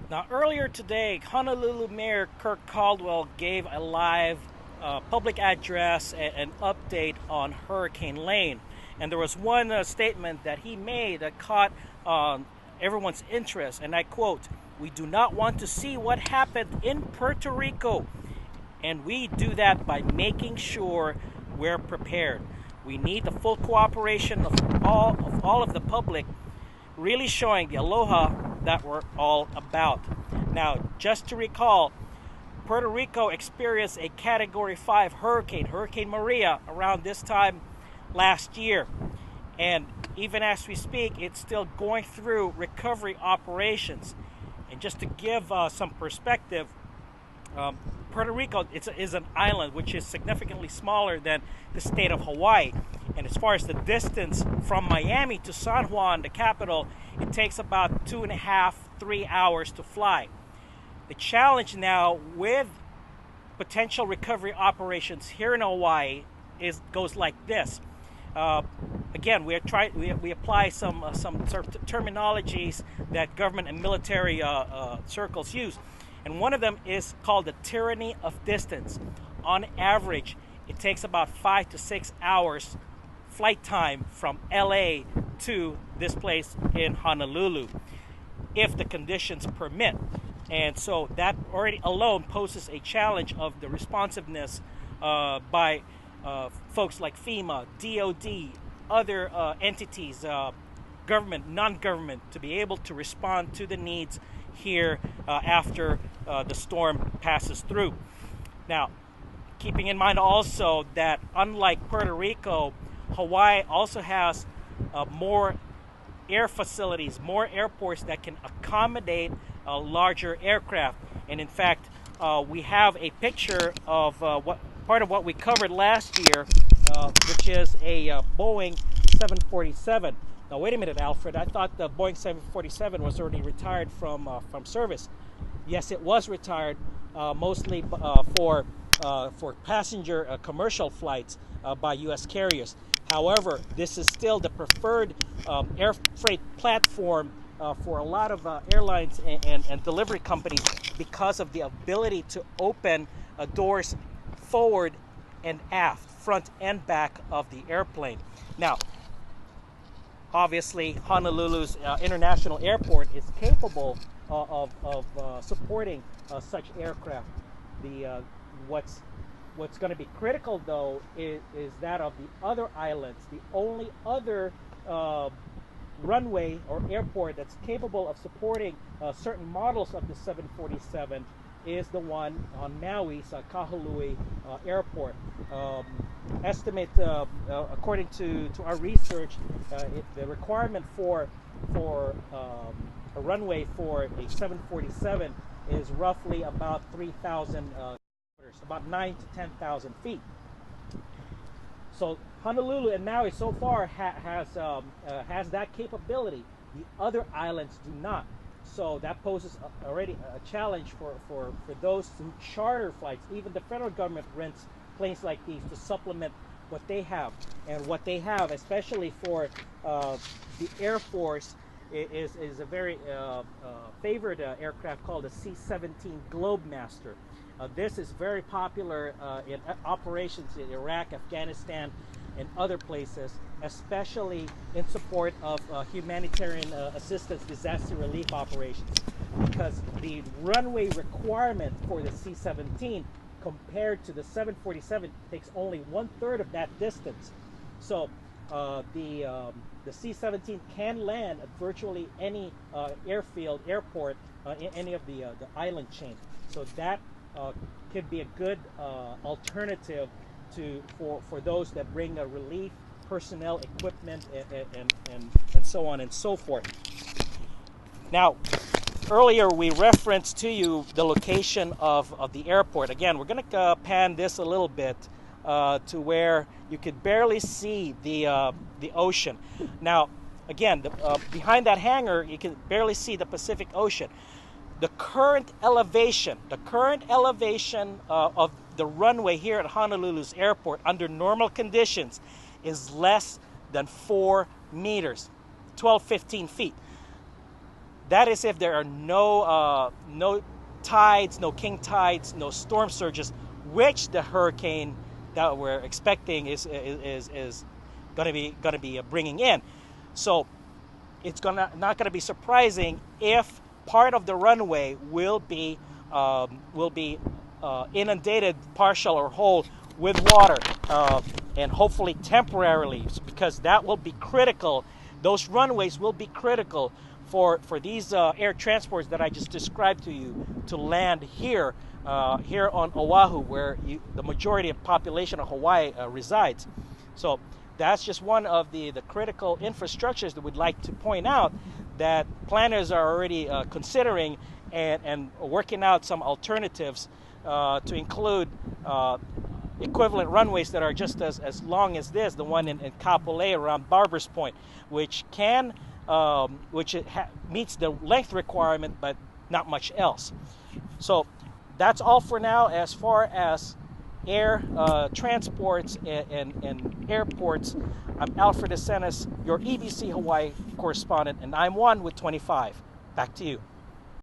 Now, earlier today, Honolulu Mayor Kirk Caldwell gave a live public address and an update on Hurricane Lane. And there was one statement that he made that caught everyone's interest. And I quote, "We do not want to see what happened in Puerto Rico. And we do that by making sure we're prepared. We need the full cooperation of all of the public, really showing the aloha that we're all about." Now, just to recall, Puerto Rico experienced a Category 5 hurricane, Hurricane Maria, around this time last year. And even as we speak, it's still going through recovery operations. And just to give some perspective, Puerto Rico is an island which is significantly smaller than the state of Hawaii. And as far as the distance from Miami to San Juan, the capital, it takes about 2.5, 3 hours to fly. The challenge now with potential recovery operations here in Hawaii goes like this. Again, we apply some sort of terminologies that government and military circles use. And one of them is called the tyranny of distance. On average, it takes about 5 to 6 hours flight time from LA to this place in Honolulu, if the conditions permit. And so that already alone poses a challenge of the responsiveness by folks like FEMA, DOD, other entities, government, non-government, to be able to respond to the needs here after the storm passes through. Now, keeping in mind also that unlike Puerto Rico, Hawaii also has more air facilities, more airports that can accommodate larger aircraft. And in fact, we have a picture of part of what we covered last year, which is a Boeing 747. Now, wait a minute, Alfred. I thought the Boeing 747 was already retired from service. Yes, it was retired, mostly for passenger commercial flights by U.S. carriers. However, this is still the preferred air freight platform for a lot of airlines and delivery companies because of the ability to open doors forward and aft, front and back of the airplane. Now, obviously, Honolulu's international airport is capable of supporting such aircraft. What's going to be critical, though, is that of the other islands. The only other runway or airport that's capable of supporting certain models of the 747 is the one on Maui's Kahului airport. Estimate, according to our research, the requirement for a runway for a 747 is roughly about 3,000 about 9 to 10,000 feet. So Honolulu and Maui so far has that capability. The other islands do not. So that poses already a challenge for those who charter flights. Even the federal government rents planes like these to supplement what they have. And what they have, especially for the Air Force, is a very favored aircraft called the C-17 Globemaster. This is very popular in operations in Iraq, Afghanistan, and other places, especially in support of humanitarian assistance, disaster relief operations, because the runway requirement for the C-17 compared to the 747 takes only 1/3 of that distance. So the C-17 can land at virtually any airport in any of the island chain. So that could be a good alternative for those that bring relief personnel, equipment, and so on and so forth. Now, earlier we referenced to you the location of the airport. Again, we're going to pan this a little bit to where you could barely see the ocean. Now, again, behind that hangar, you can barely see the Pacific Ocean. The current elevation of the runway here at Honolulu's airport under normal conditions is less than 4 meters, 12, 15 feet. That is if there are no tides, no king tides, no storm surges, which the hurricane that we're expecting is going to be bringing in. So it's not going to be surprising if part of the runway will be inundated, partial or whole, with water, and hopefully temporarily, because that will be critical. Those runways will be critical for these air transports that I just described to you to land here on Oahu, where the majority of population of Hawaii resides. So that's just one of the critical infrastructures that we'd like to point out that planners are already considering and working out some alternatives to include equivalent runways that are just as long as this, the one in Kapolei around Barber's Point, which meets the length requirement, but not much else. So that's all for now as far as air transports and airports. I'm Alfred DeSantis, your EBC Hawaii correspondent, and I'm one with 25. Back to you.